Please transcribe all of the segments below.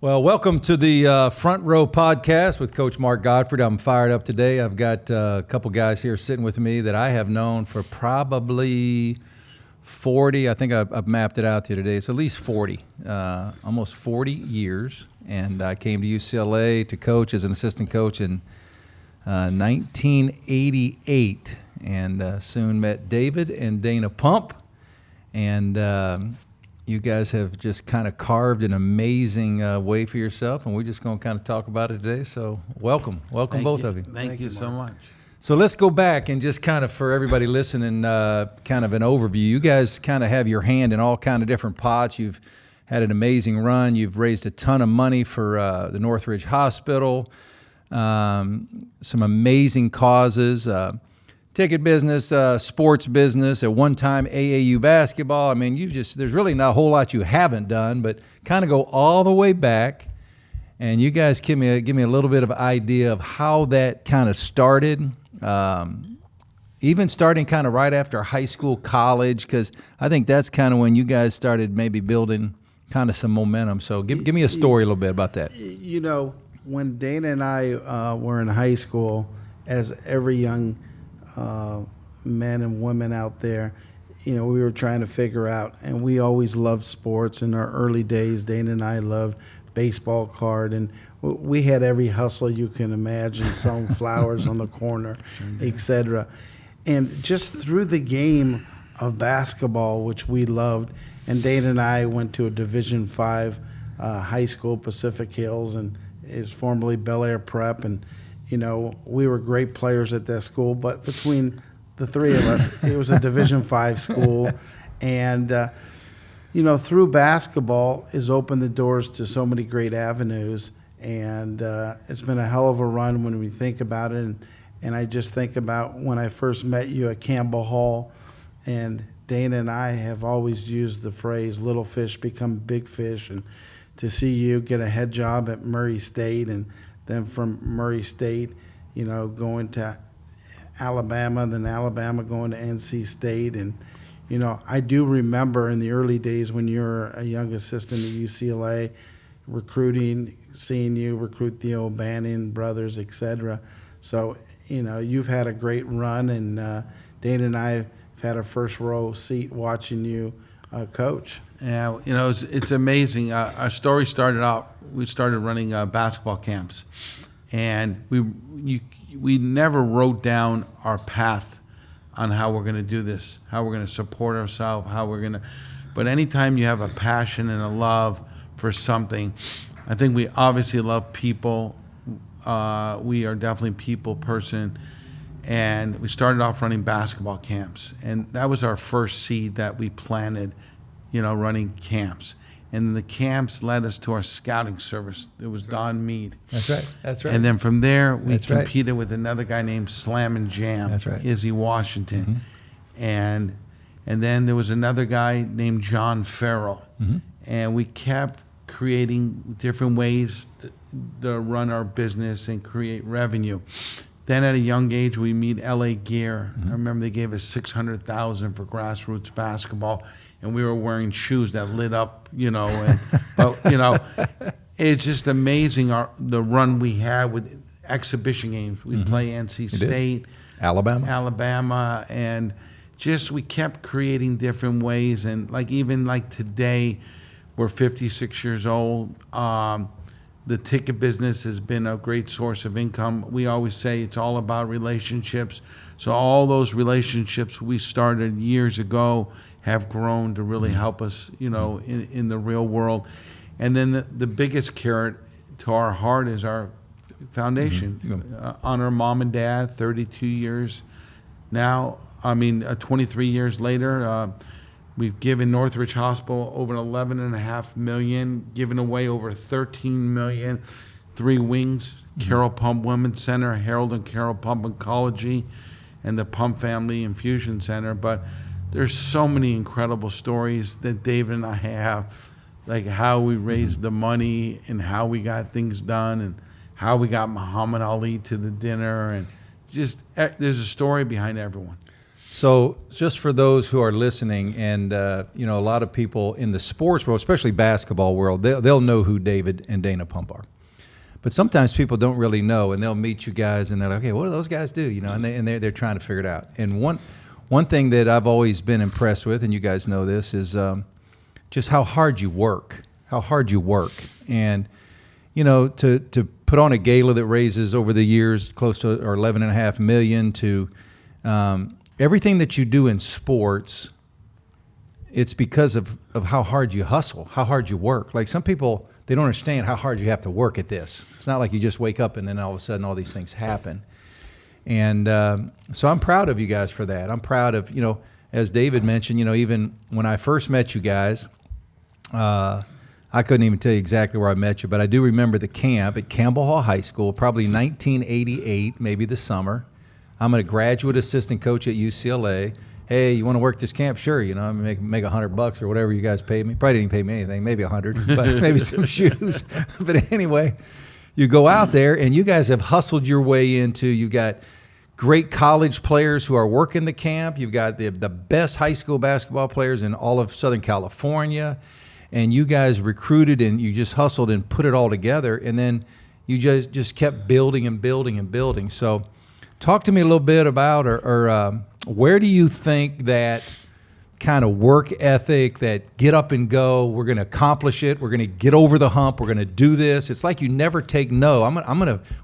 Well, welcome to the Front Row Podcast with Coach Mark Godford. I'm fired up today. I've got a couple guys here sitting with me that I have known for probably 40. I think I've mapped it out to you today. It's at least 40, almost 40 years. And I came to UCLA to coach as an assistant coach in 1988, and soon met David and Dana Pump. And you guys have just kind of carved an amazing way for yourself, and we're just going to kind of talk about it today. So welcome both of you. Thank you so much. So let's go back and just kind of, for everybody listening, kind of an overview. You guys kind of have your hand in all kind of different pots. You've had an amazing run. You've raised a ton of money for the Northridge Hospital, some amazing causes, ticket business, sports business, at one time AAU basketball. I mean, there's really not a whole lot you haven't done, but kind of go all the way back. And you guys give me a little bit of idea of how that kind of started, even starting kind of right after high school, college, because I think that's kind of when you guys started maybe building kind of some momentum. So give me a story a little bit about that. You know, when Dana and I were in high school, as every young men and women out there, you know, we were trying to figure out, and we always loved sports. In our early days, Dana and I loved baseball card, and we had every hustle you can imagine, selling flowers on the corner, etc. And just through the game of basketball, which we loved, and Dana and I went to a Division V high school, Pacific Hills, and it's formerly Bel Air Prep, and you know, we were great players at that school, but between the three of us, it was a Division V school. And, you know, through basketball has opened the doors to so many great avenues. And it's been a hell of a run when we think about it. And I just think about when I first met you at Campbell Hall, and Dana and I have always used the phrase, little fish become big fish. And to see you get a head job at Murray State, and then from Murray State, you know, going to Alabama, then Alabama going to NC State. And, you know, I do remember in the early days when you were a young assistant at UCLA, recruiting, seeing you recruit the O'Bannon brothers, etc. So, you know, you've had a great run, and Dana and I have had a first row seat watching you coach. Yeah, you know, it's amazing. Our story started out, we started running basketball camps, and we never wrote down our path on how we're going to do this, how we're going to support ourselves, but anytime you have a passion and a love for something, I think we obviously love people. We are definitely a people person, and we started off running basketball camps, and that was our first seed that we planted, you know, running camps. And the camps led us to our scouting service. It was Don Mead. That's right. And then from there, we competed with another guy named Slam and Jam. That's right. Izzy Washington. Mm-hmm. And then there was another guy named John Farrell. Mm-hmm. And we kept creating different ways to run our business and create revenue. Then at a young age, we meet LA Gear. Mm-hmm. I remember they gave us $600,000 for grassroots basketball, and we were wearing shoes that lit up, you know. But you know, it's just amazing the run we had with exhibition games. We'd play NC State, Alabama, and just we kept creating different ways. And even today, we're 56 years old. The ticket business has been a great source of income. We always say it's all about relationships. So all those relationships we started years ago have grown to really help us, you know, in the real world. And then the biggest carrot to our heart is our foundation. Mm-hmm. Honor mom and dad, 32 years now. 23 years later, we've given Northridge Hospital over $11.5 million, given away over $13 million, 3 wings, Carol Pump Women's Center, Harold and Carol Pump Oncology, and the Pump Family Infusion Center. But there's so many incredible stories that David and I have, like how we raised the money and how we got things done and how we got Muhammad Ali to the dinner. And just there's a story behind everyone. So just for those who are listening, and a lot of people in the sports world, especially basketball world, they'll know who David and Dana Pump are. But sometimes people don't really know, and they'll meet you guys, and they're like, "Okay, what do those guys do?" And they're trying to figure it out. And one thing that I've always been impressed with, and you guys know this, is just how hard you work. How hard you work, and to put on a gala that raises over the years close to or $11.5 million to everything that you do in sports, it's because of how hard you hustle, how hard you work. Like some people, they don't understand how hard you have to work at this. It's not like you just wake up and then all of a sudden all these things happen. And so I'm proud of you guys for that. I'm proud of, as David mentioned, even when I first met you guys, I couldn't even tell you exactly where I met you, but I do remember the camp at Campbell Hall High School, probably 1988, maybe the summer. I'm a graduate assistant coach at UCLA. Hey, you want to work this camp? Sure, I make $100 or whatever you guys paid me. Probably didn't pay me anything, maybe 100, but maybe some shoes. But anyway, you go out there and you guys have hustled your way into. You've got great college players who are working the camp. You've got the best high school basketball players in all of Southern California. And you guys recruited and you just hustled and put it all together. And then you just kept building and building and building. So talk to me a little bit about, or where do you think that kind of work ethic, that get up and go, we're going to accomplish it, we're going to get over the hump, we're going to do this. It's like you never take no.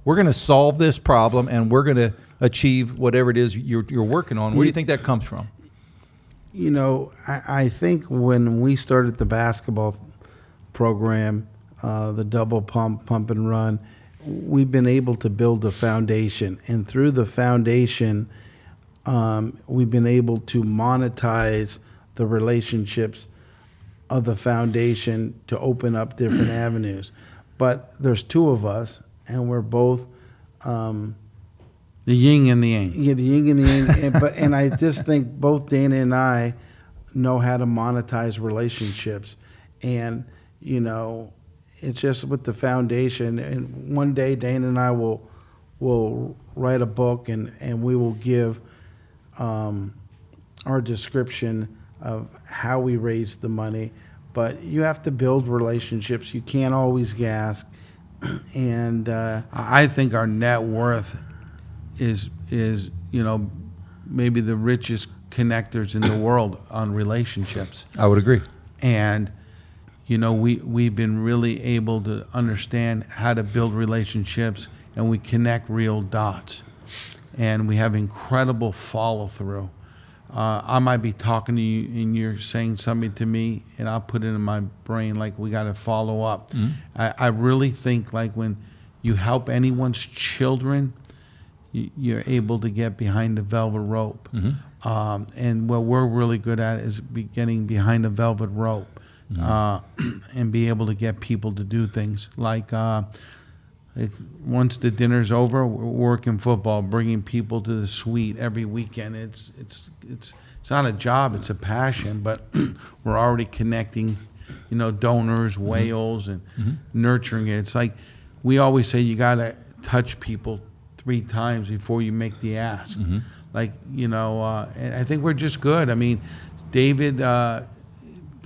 We're going to solve this problem and we're going to achieve whatever it is you're working on. Where do you think that comes from? I think when we started the basketball program, the double pump and run, we've been able to build a foundation. And through the foundation, we've been able to monetize the relationships of the foundation to open up different avenues. But there's two of us, and we're both the yin and the yang. Yeah, the yin and the yang. And I just think both Dana and I know how to monetize relationships. And, it's just with the foundation. And one day Dana and I will write a book and we will give our description of how we raised the money. But you have to build relationships. You can't always ask. And I think our net worth is maybe the richest connectors in the world on relationships. I would agree. And we've been really able to understand how to build relationships, and we connect real dots, and we have incredible follow through. I might be talking to you and you're saying something to me and I'll put it in my brain like we got to follow up. Mm-hmm. I really think like when you help anyone's children, you're able to get behind the velvet rope. Mm-hmm. And what we're really good at is getting behind the velvet rope. Mm-hmm. And be able to get people to do things like once the dinner's over, we're working football, bringing people to the suite every weekend. It's not a job, it's a passion, but we're already connecting, donors, mm-hmm. whales, and mm-hmm. nurturing it. It's like we always say, you got to touch people 3 times before you make the ask. Mm-hmm. And I think we're just good. I mean, David,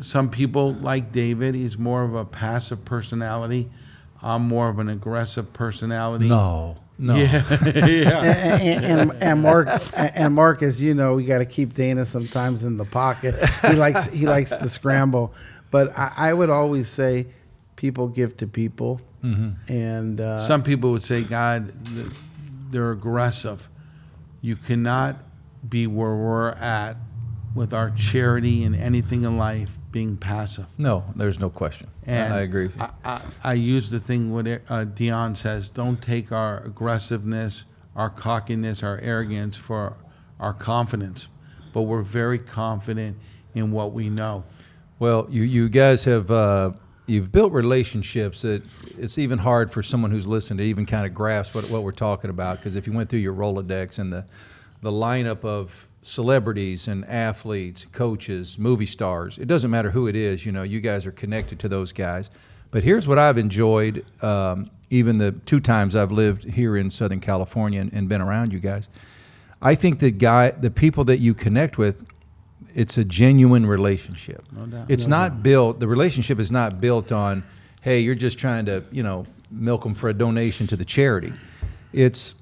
some people like David. He's more of a passive personality. I'm more of an aggressive personality. No. Yeah. Yeah. And Mark, as you know, we got to keep Dana sometimes in the pocket. He likes to scramble. But I would always say, people give to people. Mm-hmm. And some people would say, God, they're aggressive. You cannot be where we're at with our charity and anything in life being passive. No, there's no question. And I agree with you. I use the thing what Dion says, don't take our aggressiveness, our cockiness, our arrogance for our confidence, but we're very confident in what we know. Well, you guys have you've built relationships that it's even hard for someone who's listening to even kind of grasp what we're talking about, because if you went through your Rolodex and the lineup of celebrities and athletes, coaches, movie stars, it doesn't matter who it is, you guys are connected to those guys. But here's what I've enjoyed, even the 2 times I've lived here in Southern California and been around you guys. I think the people that you connect with, it's a genuine relationship. No doubt. It's not built. The relationship is not built on, hey, you're just trying to, milk them for a donation to the charity. It's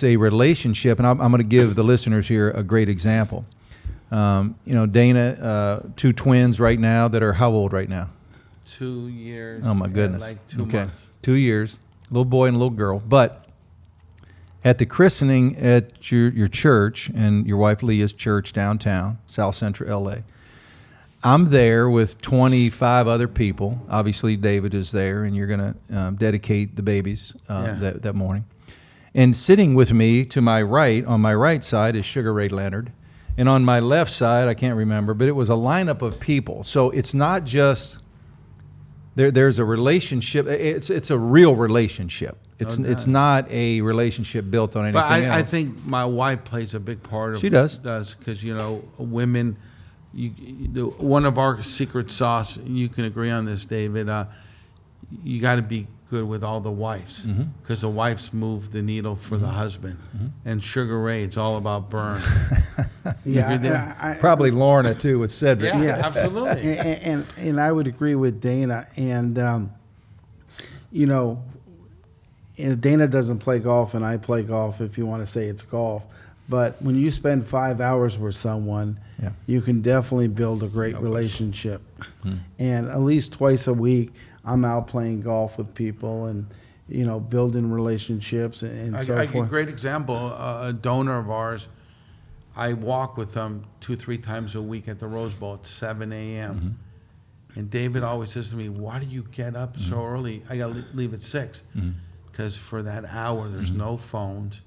a relationship, and I'm going to give the listeners here a great example. Dana, 2 twins right now that are how old right now? 2 years. Oh my goodness. Like 2 months. 2 years, little boy and a little girl. But at the christening at your church and your wife Leah's church downtown, South Central LA, I'm there with 25 other people. Obviously, David is there, and you're going to dedicate the babies that morning. And sitting with me to my right, on my right side, is Sugar Ray Leonard. And on my left side, I can't remember, but it was a lineup of people. So it's not just, there's a relationship. It's a real relationship. It's not a relationship built on anything else. But I think my wife plays a big part of it. She does. Because, women, one of our secret sauce, you can agree on this, David, you got to be good with all the wives, because the wives move the needle for the husband. And Sugar Ray, it's all about burn. Probably Lorna too with Cedric. Yeah, absolutely. And I would agree with Dana. And Dana doesn't play golf, and I play golf. If you want to say it's golf, but when you spend 5 hours with someone, you can definitely build a great relationship. And at least twice a week, I'm out playing golf with people and, building relationships and so forth. A great example, a donor of ours, I walk with them 2-3 times a week at the Rose Bowl at 7 a.m. And David always says to me, why do you get up so early? I got to leave at 6. Because for that hour, there's no phones,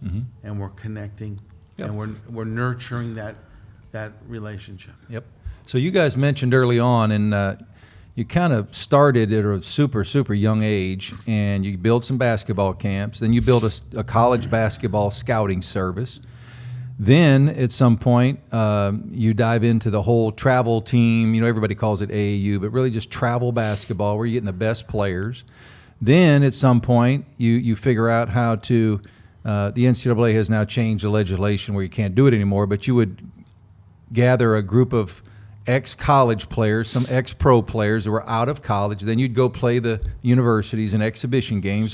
and we're connecting, and we're nurturing that relationship. Yep. So you guys mentioned early on, and you kind of started at a super, super young age, and you built some basketball camps. Then you built a college basketball scouting service. Then at some point, you dive into the whole travel team. Everybody calls it AAU, but really just travel basketball, where you're getting the best players. Then at some point, you figure out how to, the NCAA has now changed the legislation where you can't do it anymore, but you would gather a group of ex-college players, some ex-pro players that were out of college. Then you'd go play the universities in exhibition games,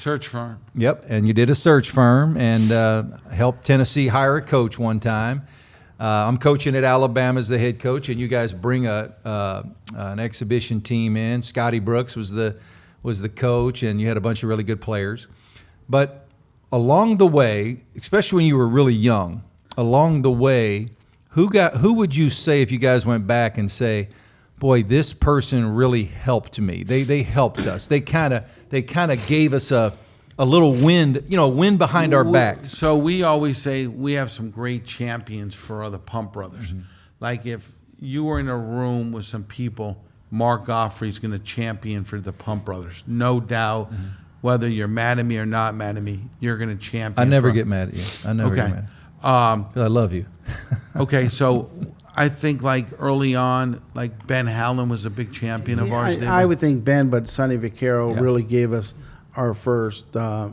Search firm. Yep, and you did a search firm and helped Tennessee hire a coach one time. I'm coaching at Alabama as the head coach, and you guys bring an exhibition team in. Scotty Brooks was the coach, and you had a bunch of really good players. But along the way, especially when you were really young, along the way, who would you say, if you guys went back and say, boy, this person really helped me. They helped us. They kind of gave us a little wind behind our backs. So we always say we have some great champions for the Pump Brothers. Like if you were in a room with some people, Mark Goffrey's going to champion for the Pump Brothers, no doubt. Whether you're mad at me or not mad at me, you're going to champion. I never get mad at you. I never get mad. 'Cause I love you. Okay, so I think like early on, like Ben Hallen was a big champion of ours. I would think Ben, but Sonny Vaccaro really gave us our first.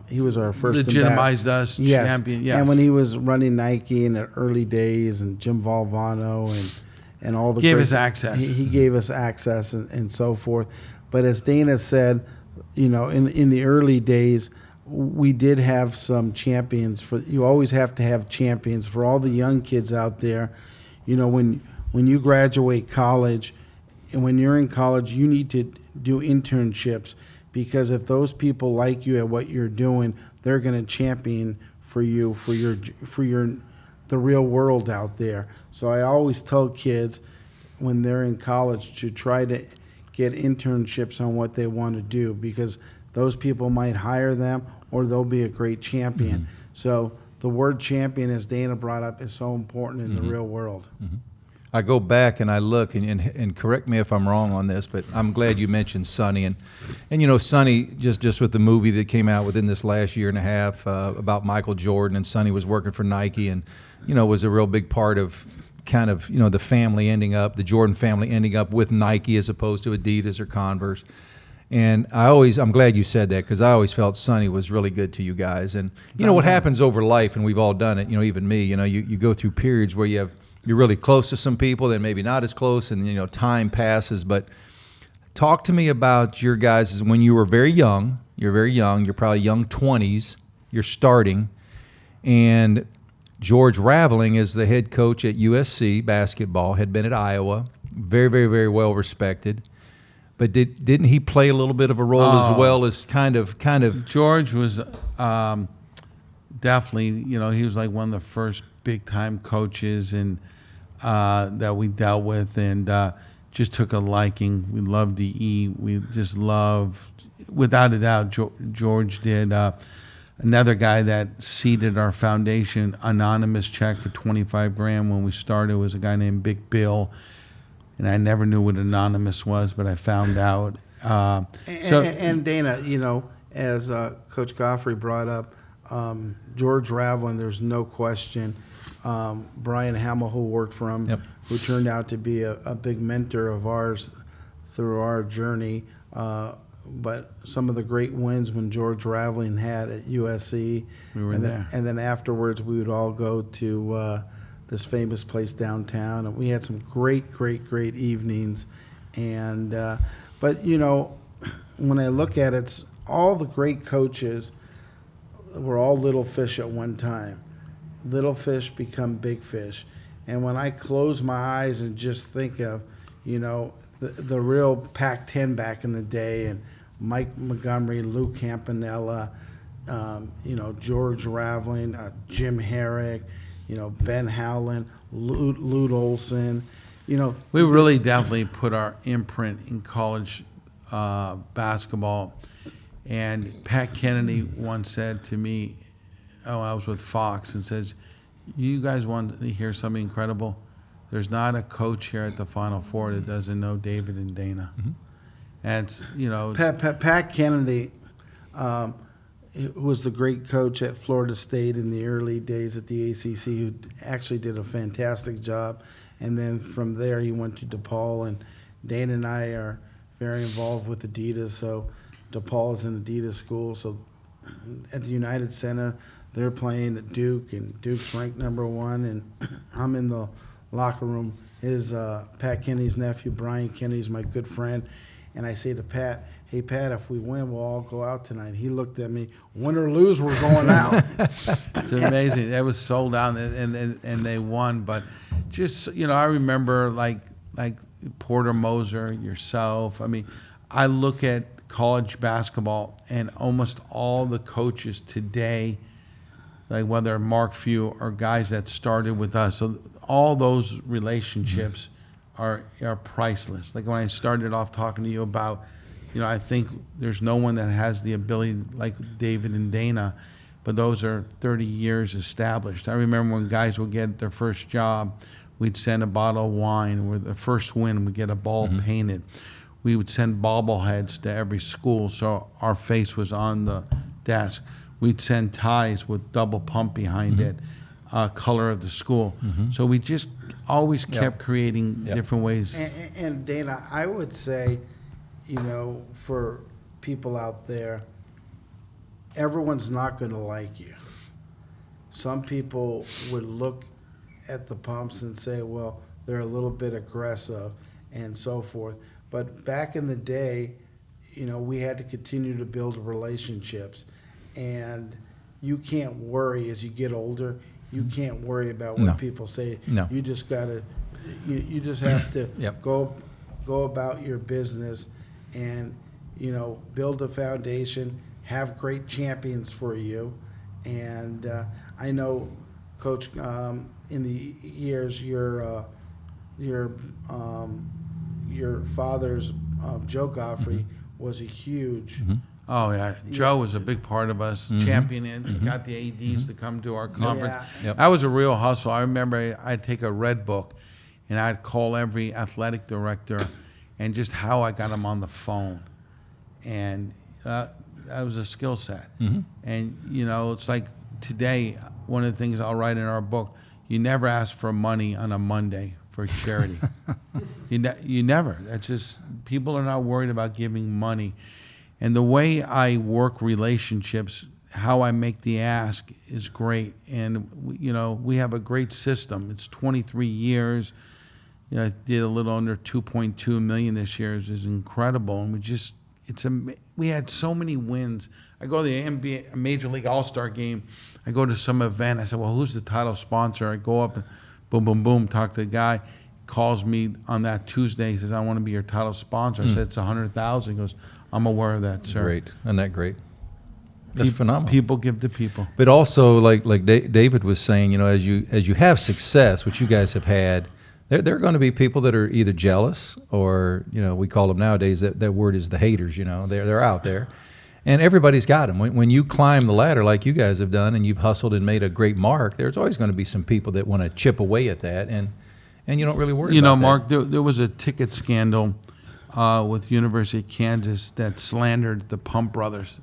He was our first. Legitimized us, champion. Yes. And when he was running Nike in the early days, and Jim Valvano and all the gave us access. He gave us access and so forth. But as Dana said, in the early days, we did have some champions. You always have to have champions for all the young kids out there. When you graduate college, and when you're in college, you need to do internships, because if those people like you at what you're doing, they're going to champion for you for the real world out there. So I always tell kids when they're in college to try to get internships on what they want to do, because those people might hire them or they'll be a great champion. So the word champion, as Dana brought up, is so important in the real world. I go back and I look, and correct me if I'm wrong on this, but I'm glad you mentioned Sonny. And Sonny, just with the movie that came out within this last year and a half about Michael Jordan, and Sonny was working for Nike and, was a real big part of kind of, the Jordan family ending up with Nike as opposed to Adidas or Converse. And I'm glad you said that, because I always felt Sonny was really good to you guys. And you know what happens over life, and we've all done it. You know, even me. You know, you go through periods where you're really close to some people, then maybe not as close, and you know, time passes. But talk to me about your guys when you were very young. You're very young. You're probably young 20s. You're starting, and George Raveling is the head coach at USC basketball. Had been at Iowa. Very, very, very well respected. But didn't he play a little bit of a role as well as kind of? George was definitely, you know, he was like one of the first big time coaches and that we dealt with, and just took a liking. We loved to eat. We just loved, without a doubt, George did. Another guy that seeded our foundation, anonymous check for $25,000 when we started, was a guy named Big Bill. And I never knew what anonymous was, but I found out. And Dana, you know, as Coach Goffrey brought up, George Raveling, there's no question. Brian Hamill, who worked for him, who turned out to be a big mentor of ours through our journey. But some of the great wins when George Raveling had at USC. We were there. And then afterwards, we would all go to this famous place downtown, and we had some great evenings. And but you know, when I look at it, all the great coaches were all little fish at one time. Little fish become big fish, and when I close my eyes and just think of, you know, the real Pac-10 back in the day, and Mike Montgomery, Lou Campanella, you know, George Raveling, Jim Herrick, you know, Ben Howland, Lute Olson, you know. We really definitely put our imprint in college basketball. And Pat Kennedy once said to me, I was with Fox, and says, you guys want to hear something incredible? There's not a coach here at the Final Four that doesn't know David and Dana. Mm-hmm. And it's, you know. Pat Kennedy was the great coach at Florida State in the early days at the ACC, who actually did a fantastic job. And then from there, he went to DePaul. And Dana and I are very involved with Adidas. So DePaul is an Adidas school. So at the United Center, they're playing at Duke, and Duke's ranked #1. And I'm in the locker room. His Pat Kennedy's nephew, Brian Kennedy's my good friend. And I say to Pat, hey, Pat, if we win, we'll all go out tonight. He looked at me, win or lose, we're going out. It's amazing. That was sold out, and they won. But just, you know, I remember like Porter Moser, yourself. I mean, I look at college basketball, and almost all the coaches today, like whether Mark Few or guys that started with us, so all those relationships are priceless. Like when I started off talking to you about, you know, I think there's no one that has the ability like David and Dana, but those are 30 years established. I remember when guys would get their first job, we'd send a bottle of wine. With the first win, we'd get a ball painted. We would send bobbleheads to every school so our face was on the desk. We'd send ties with double pump behind it, color of the school. So we just always kept creating different ways. And Dana, I would say, you know, for people out there, everyone's not going to like you. Some people would look at the pumps and say, well, they're a little bit aggressive and so forth. But back in the day, you know, we had to continue to build relationships. And you can't worry as you get older. You can't worry about what people say. No. You just gotta, you just have to go about your business, and you know, build a foundation, have great champions for you. And I know, Coach, in the years your father's Joe Goffrey was a huge. Oh, yeah. Joe was a big part of us, championing, got the ADs to come to our conference. That was a real hustle. I remember I'd take a red book, and I'd call every athletic director and just how I got them on the phone. And that was a skill set. And, you know, it's like today, one of the things I'll write in our book, you never ask for money on a Monday for charity. You never. That's just, people are not worried about giving money. And the way I work relationships, how I make the ask is great. And, we have a great system. It's 23 years. I did a little under 2.2 million this year. It is incredible. And we had so many wins. I go to the NBA, Major League All-Star game. I go to some event. I said, well, who's the title sponsor? I go up and boom, boom, boom, talk to the guy. Calls me on that Tuesday. He says, I want to be your title sponsor. I said, it's 100,000. He goes, I'm aware of that, sir. Great. Isn't that great? That's phenomenal. People give to people. But also, like David was saying, as you have success, which you guys have had, there are going to be people that are either jealous or, we call them nowadays, that word is the haters, they're out there. And everybody's got them. When you climb the ladder like you guys have done and you've hustled and made a great mark, there's always going to be some people that want to chip away at that, and you don't really worry about that. Mark, there was a ticket scandal with University of Kansas that slandered the Pump Brothers.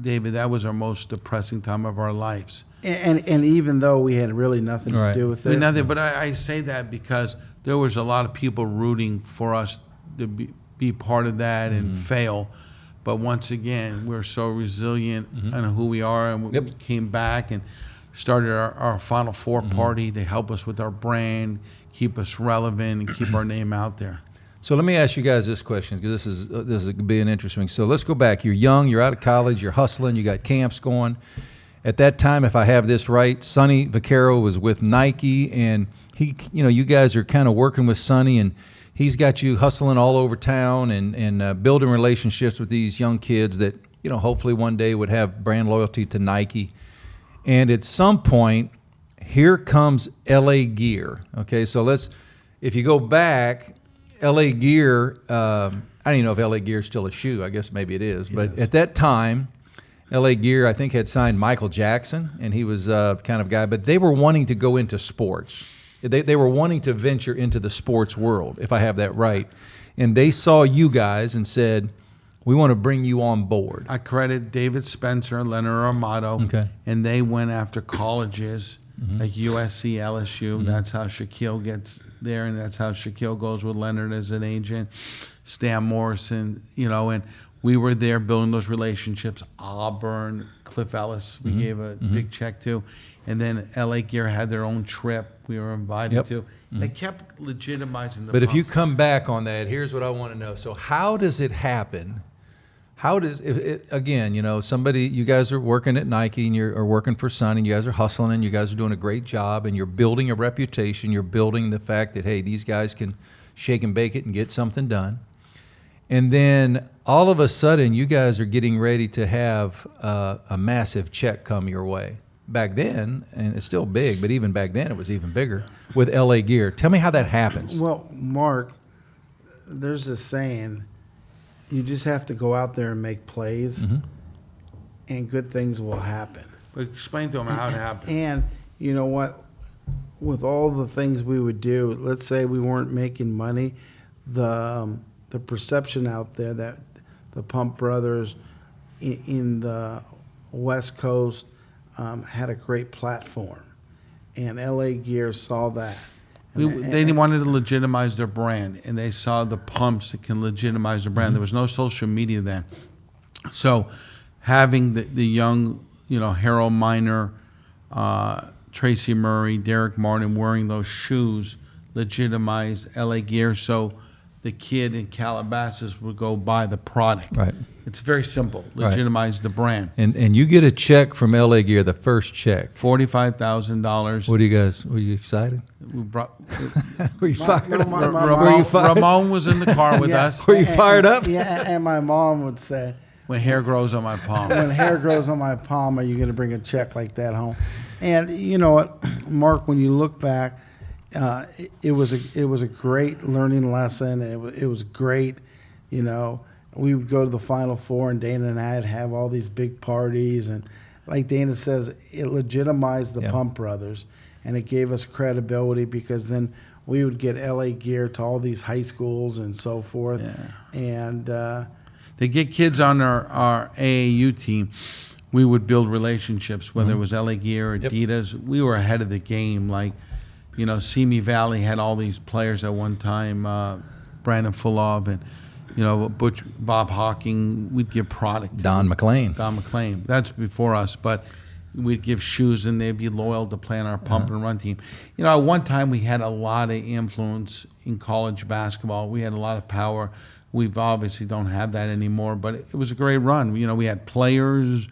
David, that was our most depressing time of our lives. And even though we had really nothing to do with it. Nothing, but I say that because there was a lot of people rooting for us to be part of that and fail. But once again, we're so resilient in who we are, and we came back and started our Final Four party to help us with our brand, keep us relevant, and keep our name out there. So let me ask you guys this question, because this is being interesting. So let's go back. You're young, you're out of college, you're hustling, you got camps going. At that time, if I have this right, Sonny Vaccaro was with Nike, and he, you guys are kind of working with Sonny, and he's got you hustling all over town and building relationships with these young kids that, hopefully one day would have brand loyalty to Nike. And at some point, here comes LA Gear. Okay, so if you go back, LA Gear, I don't even know if LA Gear is still a shoe. I guess maybe it is. But at that time, LA Gear, I think, had signed Michael Jackson, and he was kind of guy. But they were wanting to go into sports. They were wanting to venture into the sports world, if I have that right. And they saw you guys and said, we want to bring you on board. I credit David Spencer and Leonard Armato, and they went after colleges like USC, LSU. That's how Shaquille gets there, and that's how Shaquille goes with Leonard as an agent. Stan Morrison, and we were there building those relationships. Auburn, Cliff Ellis, we gave a big check to. And then LA Gear had their own trip we were invited to. They kept legitimizing the But if you Pumps. come back on that, here's what I want to know. So how does it happen? How does again, you guys are working at Nike and you're working for Sonny, and you guys are hustling and you guys are doing a great job and you're building a reputation. You're building the fact that, hey, these guys can shake and bake it and get something done. And then all of a sudden, you guys are getting ready to have a massive check come your way. Back then, and it's still big, but even back then it was even bigger with LA Gear. Tell me how that happens. Well, Mark, there's this saying, you just have to go out there and make plays, and good things will happen. But explain to them how it happened. And you know what? With all the things we would do, let's say we weren't making money, the perception out there that the Pump Brothers in the West Coast had a great platform, and LA Gear saw that. They wanted to legitimize their brand, and they saw the pumps that can legitimize their brand. There was no social media then. So having the young, Harold Miner, Tracy Murray, Derek Martin wearing those shoes legitimized LA Gear, so the kid in Calabasas would go buy the product. Right. It's very simple. Legitimize the brand. And you get a check from LA Gear, the first check. $45,000. What do you guys? Were you excited? We brought, Were you fired up? Ramon was in the car with us. Were you fired up? Yeah, and my mom would say, When hair grows on my palm. when hair grows on my palm, are you going to bring a check like that home? And you know what, Mark, when you look back, it was a great learning lesson. It was great, We would go to the Final Four, and Dana and I'd have all these big parties, and like Dana says, it legitimized the Pump Brothers, and it gave us credibility because then we would get LA Gear to all these high schools and so forth, and to get kids on our AAU team, we would build relationships, whether it was LA Gear or Adidas. We were ahead of the game. Like, Simi Valley had all these players at one time, Brandon Fulov, and Butch, Bob Hawking, we'd give product. Don McLean. Don McLean. That's before us, but we'd give shoes and they'd be loyal to play on our pump and run team. At one time we had a lot of influence in college basketball. We had a lot of power. We've obviously don't have that anymore, but it was a great run. We had players,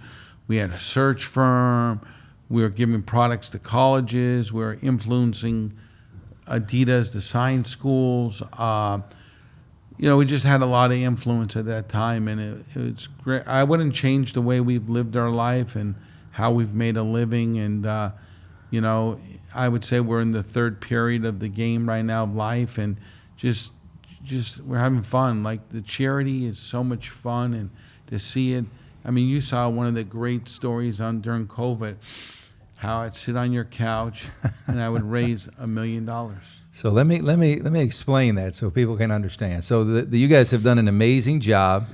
we had a search firm, we were giving products to colleges, we were influencing Adidas, the science schools. We just had a lot of influence at that time, and it's great. I wouldn't change the way we've lived our life and how we've made a living. And, I would say we're in the third period of the game right now of life, and just we're having fun. Like, the charity is so much fun, and to see it. I mean, you saw one of the great stories during COVID, how I'd sit on your couch and I would raise $1 million. So let me explain that so people can understand. So you guys have done an amazing job.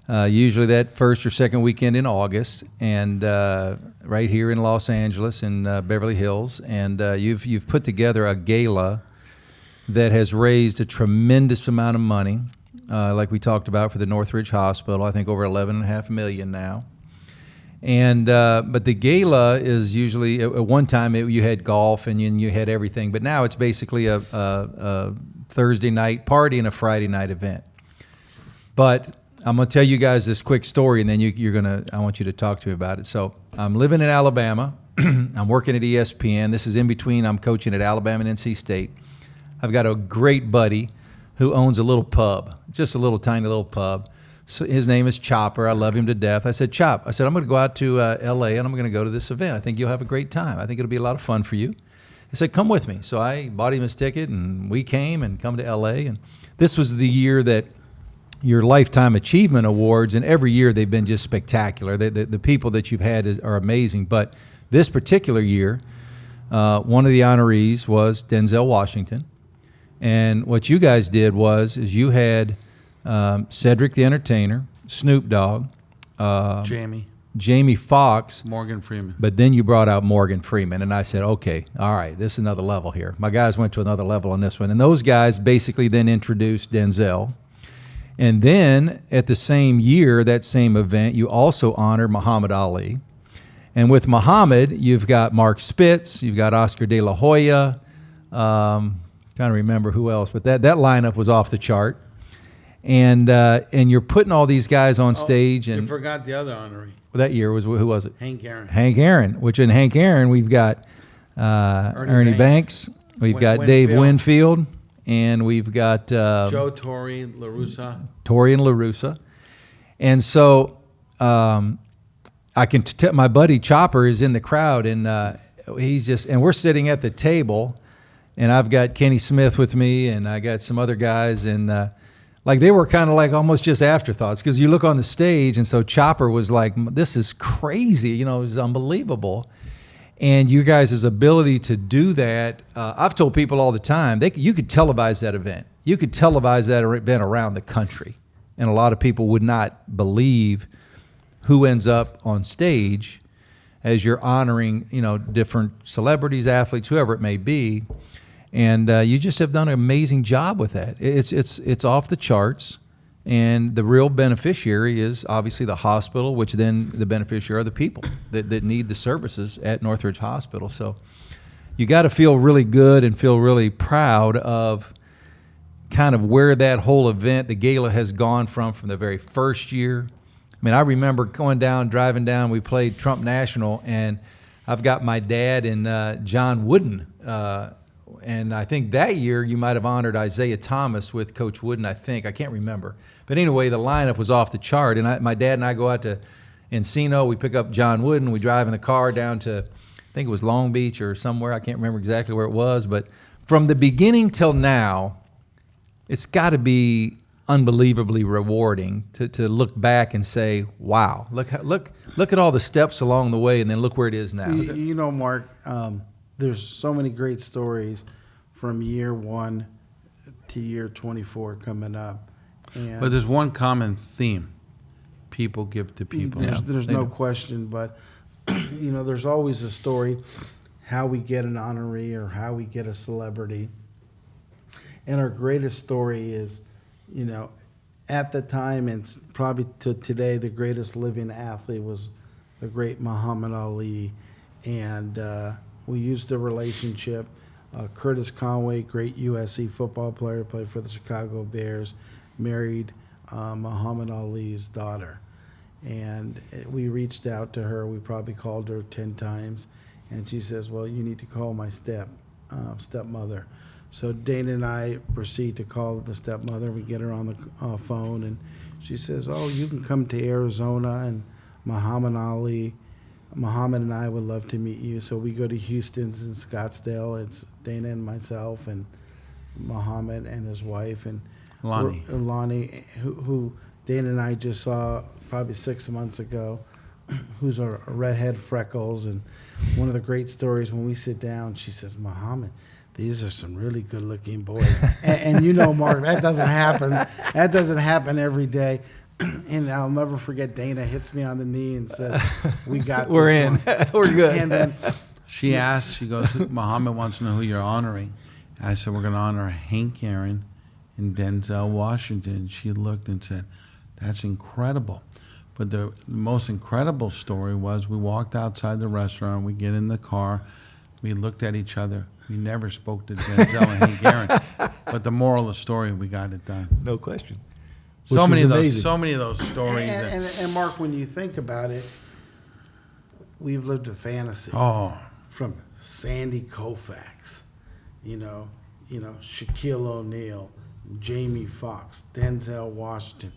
Usually that first or second weekend in August, and right here in Los Angeles in Beverly Hills, and you've put together a gala that has raised a tremendous amount of money, like we talked about for the Northridge Hospital. I think over $11.5 million now. And but the gala is usually at one time you had golf and you had everything, but now it's basically a Thursday night party and a Friday night event. But I'm gonna tell you guys this quick story, and then I want you to talk to me about it. So I'm living in Alabama. I'm working at ESPN. This is in between. I'm coaching at Alabama and NC State. I've got a great buddy who owns a little pub, just a little tiny little pub. So his name is Chopper. I love him to death. I said, Chop, I'm going to go out to L.A. and I'm going to go to this event. I think you'll have a great time. I think it'll be a lot of fun for you. He said, come with me. So I bought him his ticket, and we came and come to L.A. And this was the year that your Lifetime Achievement Awards, and every year they've been just spectacular. The people that you've had are amazing. But this particular year, one of the honorees was Denzel Washington. And what you guys did is you had Cedric the Entertainer, Snoop Dogg, Jamie Foxx, Morgan Freeman. But then you brought out Morgan Freeman, and I said, okay, all right, this is another level here. My guys went to another level on this one. And those guys basically then introduced Denzel. And then at the same year, that same event, you also honored Muhammad Ali. And with Muhammad, you've got Mark Spitz, you've got Oscar De La Hoya, trying to remember who else, but that lineup was off the chart. And you're putting all these guys on stage. And you forgot the other honoree. That year was, who was it? Hank Aaron. Hank Aaron, which in Hank Aaron, we've got Ernie Banks, we've got Dave Winfield, and we've got Joe Torre, LaRussa. Torre and LaRussa. And so I can tell my buddy Chopper is in the crowd, and and we're sitting at the table, and I've got Kenny Smith with me, and I got some other guys, and they were kind of like almost just afterthoughts, because you look on the stage, and so Chopper was like, this is crazy, it was unbelievable. And you guys' ability to do that, I've told people all the time, you could televise that event. You could televise that event around the country, and a lot of people would not believe who ends up on stage as you're honoring, different celebrities, athletes, whoever it may be. And you just have done an amazing job with that. It's off the charts, and the real beneficiary is obviously the hospital, which then the beneficiary are the people that need the services at Northridge Hospital. So you got to feel really good and feel really proud of kind of where that whole event, the gala, has gone from the very first year. I mean, I remember driving down, we played Trump National, and I've got my dad and John Wooden. And I think that year you might have honored Isaiah Thomas with Coach Wooden, I can't remember. But anyway, the lineup was off the chart. And my dad and I go out to Encino, we pick up John Wooden, we drive in the car down to, I think it was Long Beach or somewhere, I can't remember exactly where it was. But from the beginning till now, it's got to be unbelievably rewarding to look back and say, wow, look at all the steps along the way, and then look where it is now. Mark, there's so many great stories from year 1 to year 24 coming up. But there's one common theme. People give to people. There's no question, but there's always a story how we get an honoree or how we get a celebrity. And our greatest story is, at the time, and probably to today, the greatest living athlete was the great Muhammad Ali. And we used the relationship. Curtis Conway, great USC football player, played for the Chicago Bears, married Muhammad Ali's daughter. And we reached out to her. We probably called her 10 times. And she says, well, you need to call my stepmother. So Dana and I proceed to call the stepmother. We get her on the phone, and she says, oh, you can come to Arizona, and Muhammad and I would love to meet you. So we go to Houston's in Scottsdale. It's Dana and myself and Muhammad and his wife and Lonnie, who Dana and I just saw probably 6 months ago, who's a redhead, freckles. And one of the great stories, when we sit down, she says, Muhammad, these are some really good-looking boys. and you know, Mark, that doesn't happen. That doesn't happen every day. And I'll never forget, Dana hits me on the knee and says, we got this. We're in. We're good. And then She asked, she goes, Muhammad wants to know who you're honoring. I said, we're going to honor Hank Aaron and Denzel Washington. She looked and said, that's incredible. But the most incredible story was we walked outside the restaurant, we get in the car, we looked at each other. We never spoke to Denzel and Hank Aaron. But the moral of the story, we got it done. No question. So Which many was of amazing. those, so many of those stories. and Mark, when you think about it, we've lived a fantasy. Oh, From Sandy Koufax, you know, Shaquille O'Neal, Jamie Foxx, Denzel Washington,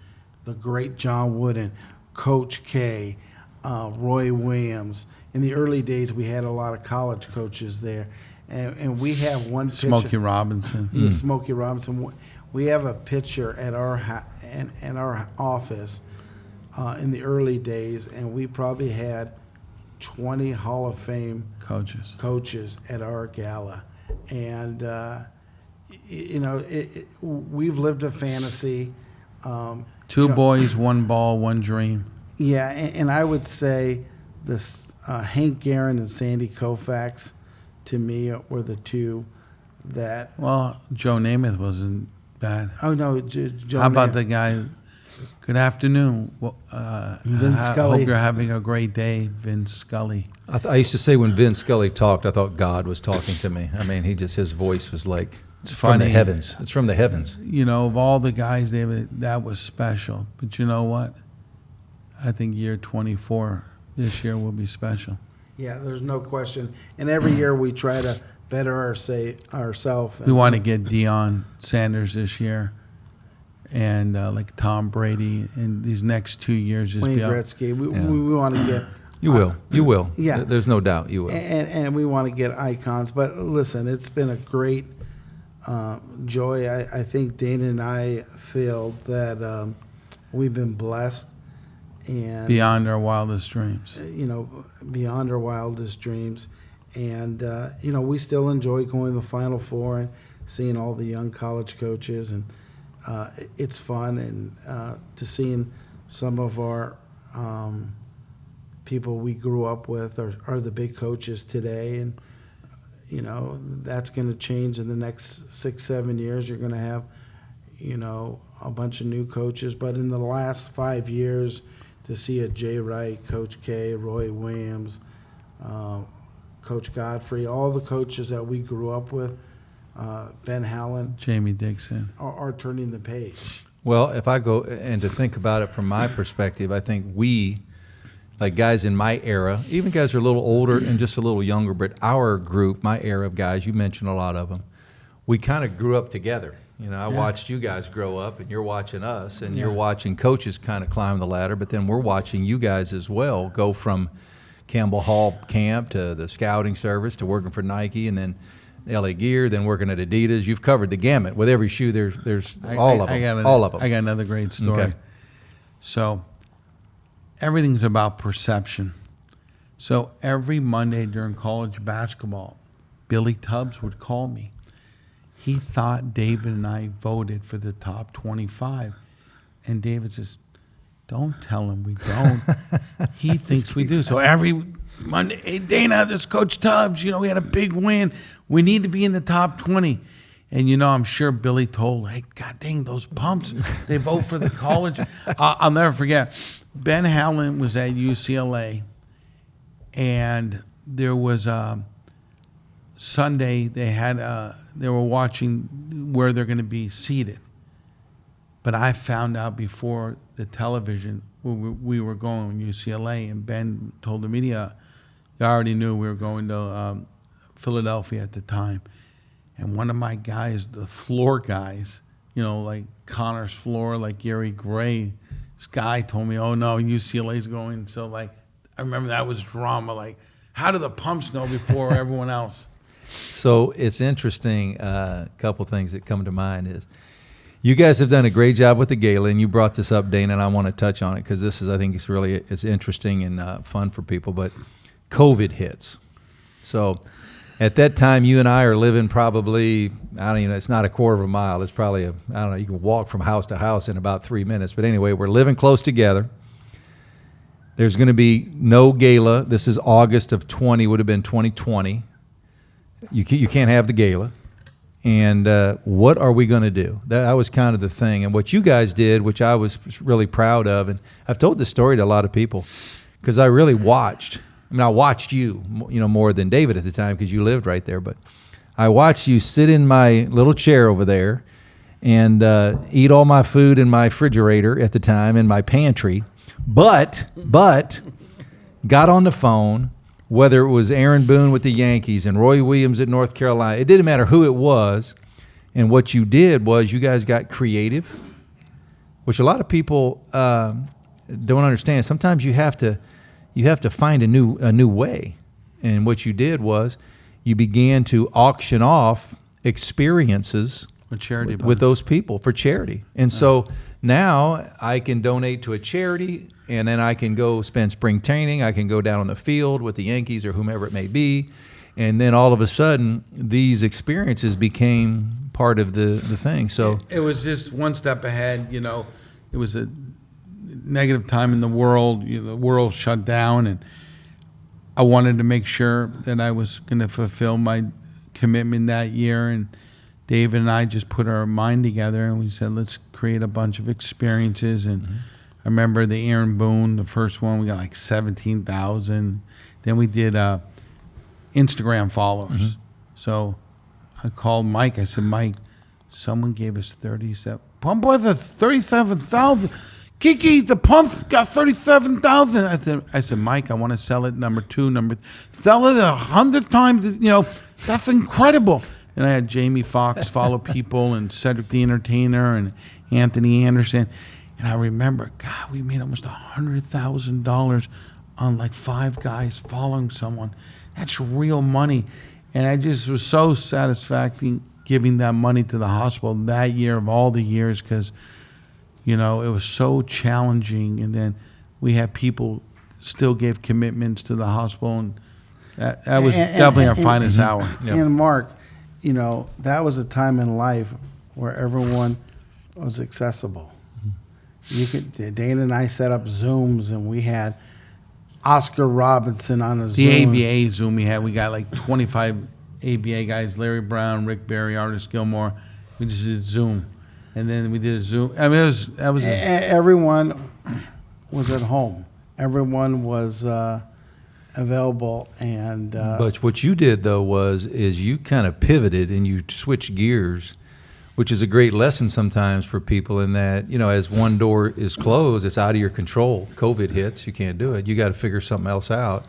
the great John Wooden, Coach K, Roy Williams. In the early days, we had a lot of college coaches there, and we have one picture. Smokey Robinson. Yeah, Smokey Robinson. We have a picture at our office in the early days, and we probably had 20 Hall of Fame coaches at our gala. And, we've lived a fantasy. Two boys, one ball, one dream. Yeah, and I would say this Hank Aaron and Sandy Koufax, to me, were the two that. Well, Joe Namath wasn't bad. Oh no, Joe. How about Namath. the guy? Good afternoon. Well, Vince Scully. Hope you're having a great day, Vince Scully. I used to say when Vin Scully talked, I thought God was talking to me. I mean, his voice was like It's from the funny. heavens. It's from the heavens. You know, of all the guys, that was special. But you know what? I think year 24 this year will be special. Yeah, there's no question. And every year we try to better ourselves. We want to get Deion Sanders this year, and like Tom Brady in these next 2 years. Just Wayne be up. Gretzky. We want to get. You will. You will. Yeah. There's no doubt you will. And we want to get icons. But listen, it's been a great joy. I think Dana and I feel that we've been blessed. And Beyond our wildest dreams. Beyond our wildest dreams. And, we still enjoy going to the Final Four and seeing all the young college coaches. And it's fun. And to seeing some of our people we grew up with are the big coaches today. And, that's going to change in the next 6-7 years. You're going to have, a bunch of new coaches. But in the last 5 years, to see a Jay Wright, Coach K, Roy Williams, Coach Godfrey, all the coaches that we grew up with, Ben Hallen, Jamie Dixon. are turning the page. Well, if I go and to think about it from my perspective, I think we, like guys in my era, even guys who are a little older and just a little younger, but our group, my era of guys, you mentioned a lot of them, we kind of grew up together. I watched you guys grow up, and you're watching us, and you're watching coaches kind of climb the ladder, but then we're watching you guys as well go from Campbell Hall camp to the scouting service to working for Nike, and then LA Gear, then working at Adidas. You've covered the gamut. With every shoe, there's all of them. All of them. I got another great story. Okay. So everything's about perception. So every Monday during college basketball, Billy Tubbs would call me. He thought David and I voted for the top 25. And David says, don't tell him we don't. He thinks we do. So every Monday, hey, Dana, this Coach Tubbs, we had a big win. We need to be in the top 20. And, I'm sure Billy told, hey, God dang, those pumps, they vote for the college. I'll never forget. Ben Howland was at UCLA, and there was Sunday, they were watching where they're going to be seated. But I found out before the television where we were going to UCLA, and Ben told the media, I already knew we were going to Philadelphia at the time. And one of my guys, the floor guys, like Connor's floor, like Gary Gray, this guy told me, oh no, UCLA's going. So like, I remember that was drama. Like, how do the pumps know before everyone else? So it's interesting. A couple things that come to mind is you guys have done a great job with the gala, and you brought this up, Dana, and I want to touch on it because this is, I think it's interesting and fun for people. But COVID hits. So at that time, you and I are living probably, I don't even know, it's not a quarter of a mile. It's probably I don't know, you can walk from house to house in about 3 minutes. But anyway, we're living close together. There's going to be no gala. This is August of 20, would have been 2020. You can't have the gala. And what are we going to do? That was kind of the thing. And what you guys did, which I was really proud of, and I've told this story to a lot of people because I really watched. I mean, I watched you, more than David at the time because you lived right there. But I watched you sit in my little chair over there and eat all my food in my refrigerator at the time in my pantry. But got on the phone, whether it was Aaron Boone with the Yankees and Roy Williams at North Carolina, it didn't matter who it was. And what you did was you guys got creative, which a lot of people don't understand. Sometimes you have to find a new way. And what you did was you began to auction off experiences with those people for charity. And so now I can donate to a charity, and then I can go spend spring training. I can go down on the field with the Yankees or whomever it may be. And then all of a sudden, these experiences became part of the thing. So it was just one step ahead. It was a negative time in the world. The world shut down, and I wanted to make sure that I was going to fulfill my commitment that year. And David and I just put our mind together, and we said, let's create a bunch of experiences. And I remember the Aaron Boone, the first one, we got like 17,000. Then we did Instagram followers. So I called Mike. I said, Mike, someone gave us 37. Pump with a 37,000. Kiki, the pump got 37,000. I said, Mike, I want to sell it number 2, sell it 100 times. That's incredible. And I had Jamie Foxx follow people, and Cedric the Entertainer, and Anthony Anderson. And I remember, God, we made almost $100,000 on like 5 guys following someone. That's real money. And I just was so satisfying giving that money to the hospital that year of all the years because, it was so challenging. And then we had people still give commitments to the hospital. And that was definitely our finest hour. And Mark, that was a time in life where everyone was accessible. Dana and I set up Zooms, and we had Oscar Robinson on a Zoom. The ABA Zoom we had, we got like 25 ABA guys, Larry Brown, Rick Barry, Artis Gilmore. We just did Zoom. And then we did a Zoom. I mean, everyone was at home. Everyone was available. And but what you did though is you kind of pivoted and you switched gears, which is a great lesson sometimes for people in that, as one door is closed, it's out of your control. COVID hits, you can't do it. You got to figure something else out.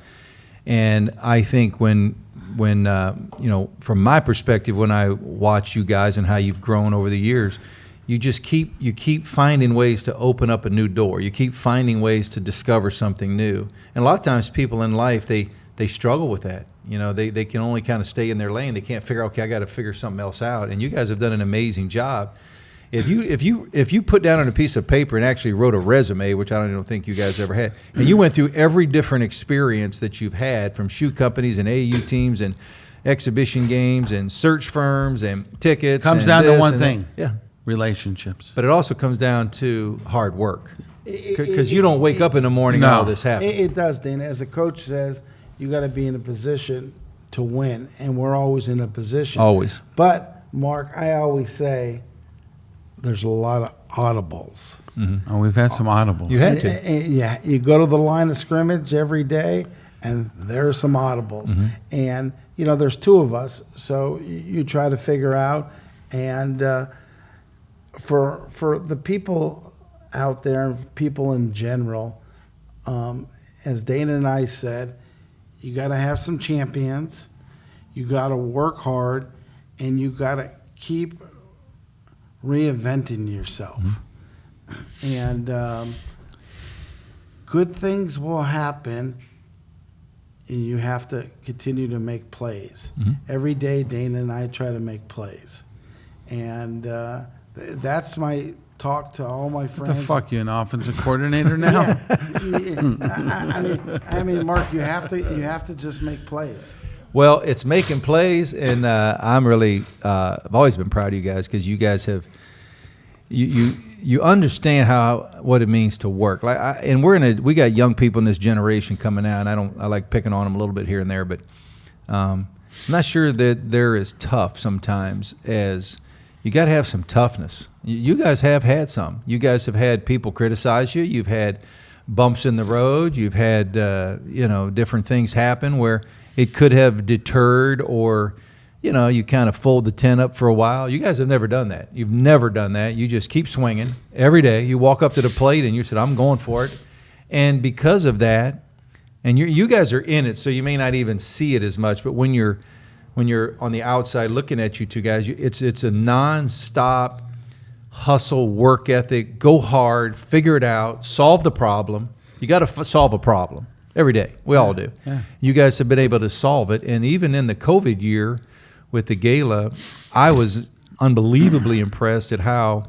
And I think when from my perspective, when I watch you guys and how you've grown over the years, you keep finding ways to open up a new door. You keep finding ways to discover something new. And a lot of times people in life, they struggle with that. They can only kind of stay in their lane. They can't figure, okay, I got to figure something else out. And you guys have done an amazing job. If you put down on a piece of paper and actually wrote a resume, which I don't think you guys ever had, and you went through every different experience that you've had from shoe companies and AAU teams and exhibition games and search firms and tickets. Comes down to one thing. Yeah. Relationships. But it also comes down to hard work. Because you don't wake up in the morning and all this happens. It does, Dana. As a coach says, you got to be in a position to win, and we're always in a position. Always. But Mark, I always say there's a lot of audibles. Oh, we've had some audibles. You had to. Yeah, you go to the line of scrimmage every day, and there's some audibles. And, there's two of us, so you try to figure out. And for the people out there, and people in general, as Dana and I said, you got to have some champions. You got to work hard, and you got to keep reinventing yourself. And good things will happen, and you have to continue to make plays. Every day, Dana and I try to make plays. And that's my talk to all my friends. What the fuck, you an offensive coordinator now? I mean, Mark, you have to just make plays. Well, it's making plays, and I'm really I've always been proud of you guys because you guys have you understand what it means to work. And we got young people in this generation coming out, and I like picking on them a little bit here and there, but I'm not sure that they're as tough sometimes as you got to have some toughness. You guys have had some. You guys have had people criticize you. You've had bumps in the road. You've had different things happen where it could have deterred, or you kind of fold the tent up for a while. You guys have never done that. You've never done that. You just keep swinging every day. You walk up to the plate and you said, I'm going for it. And because of that, and you guys are in it, so you may not even see it as much, but when you're on the outside looking at you two guys, it's a nonstop hustle, work ethic, go hard, figure it out, solve the problem. You got to solve a problem every day. We all do. Yeah. You guys have been able to solve it. And even in the COVID year with the gala, I was unbelievably impressed at how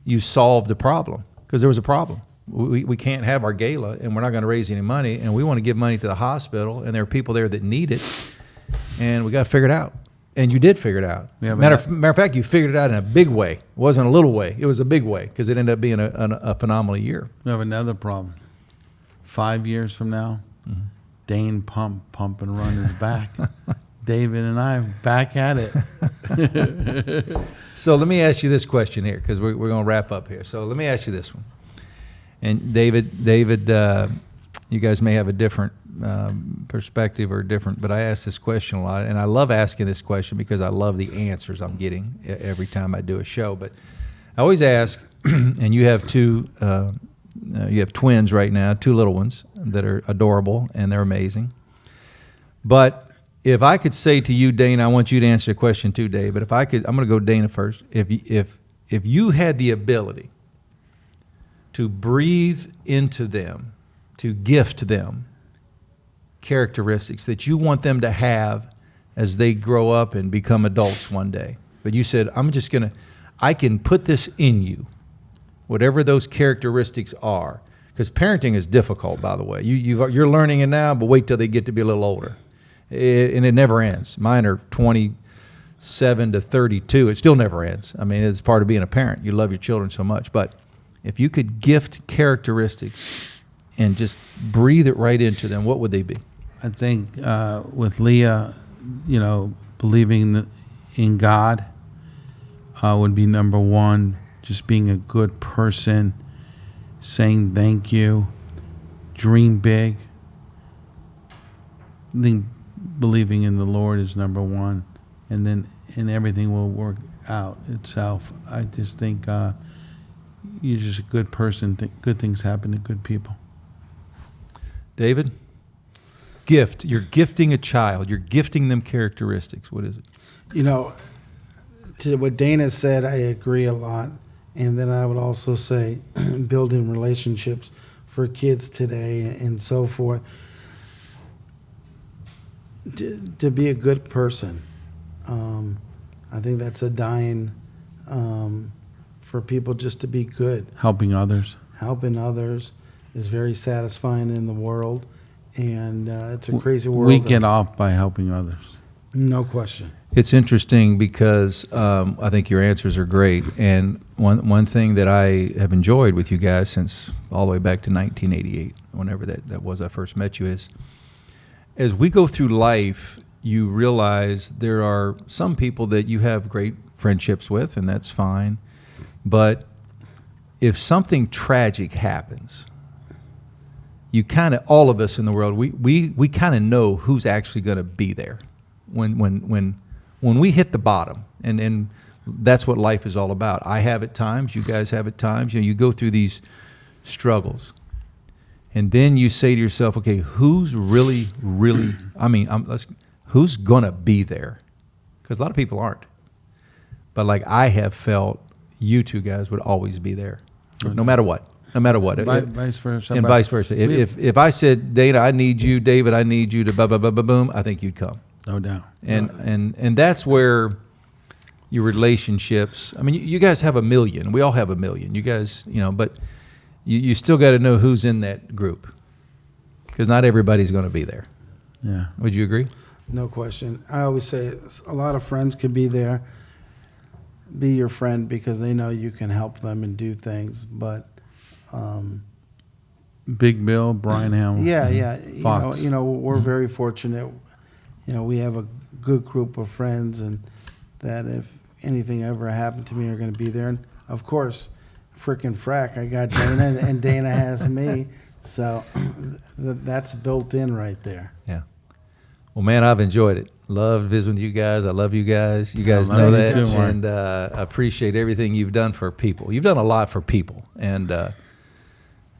you solved the problem, because there was a problem. We can't have our gala, and we're not going to raise any money, and we want to give money to the hospital, and there are people there that need it, and we got to figure it out. And you did figure it out. Yeah, matter of fact, you figured it out in a big way. It wasn't a little way. It was a big way, because it ended up being a phenomenal year. We have another problem. 5 years from now, Dane Pump and Run is back. David and I back at it. So let me ask you this question here, because we're going to wrap up here. So let me ask you this one. And David, you guys may have a different perspective or different, but I ask this question a lot, and I love asking this question because I love the answers I'm getting every time I do a show. But I always ask, and you have you have twins right now, two little ones that are adorable and they're amazing. But if I could say to you, Dana, I want you to answer the question too, Dave. But if I could, I'm going to go Dana first. If you had the ability to breathe into them, to gift them characteristics that you want them to have as they grow up and become adults one day, but you said, I can put this in you, whatever those characteristics are, because parenting is difficult, by the way. You're learning it now, but wait till they get to be a little older. And it never ends. Mine are 27 to 32. It still never ends. I mean, it's part of being a parent. You love your children so much. But if you could gift characteristics and just breathe it right into them, what would they be? I think with Leah, believing in God would be number one. Just being a good person, saying thank you, dream big. I think believing in the Lord is number one, and everything will work out itself. I just think you're just a good person. Good things happen to good people. David? Gift. You're gifting a child. You're gifting them characteristics. What is it? To what Dana said, I agree a lot. And then I would also say building relationships for kids today and so forth. To be a good person. I think that's a dying for people just to be good. Helping others. Helping others is very satisfying in the world. And it's a crazy world. We get off by helping others. No question. It's interesting because I think your answers are great. And one thing that I have enjoyed with you guys since all the way back to 1988, whenever that was I first met you, is as we go through life, you realize there are some people that you have great friendships with, and that's fine. But if something tragic happens, you kind of, all of us in the world, we kind of know who's actually going to be there when we hit the bottom, and that's what life is all about. I have at times, you guys have at times. You go through these struggles, and then you say to yourself, okay, who's really, who's gonna be there? Because a lot of people aren't. But like I have felt, you two guys would always be there, no matter what. No matter what. Vice versa. And vice versa. If I said, Dana, I need you, David, I need you to boom, I think you'd come. No doubt. And that's where your relationships, I mean, you guys have a million. We all have a million. You guys, but you still got to know who's in that group, because not everybody's going to be there. Yeah. Would you agree? No question. I always say a lot of friends could be there, be your friend because they know you can help them and do things. But Big Bill, Brian Hamill. yeah. Fox. We're very fortunate. We have a good group of friends, and that if anything ever happened to me, are going to be there. And of course, frickin' frack, I got Dana, and Dana has me. So that's built in right there. Yeah. Well, man, I've enjoyed it. Loved visiting with you guys. I love you guys. You guys I know love you that. too, Mark. And I appreciate everything you've done for people. You've done a lot for people. And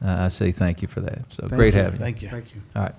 I say thank you for that. So great having you. Thank you. Thank you. All right.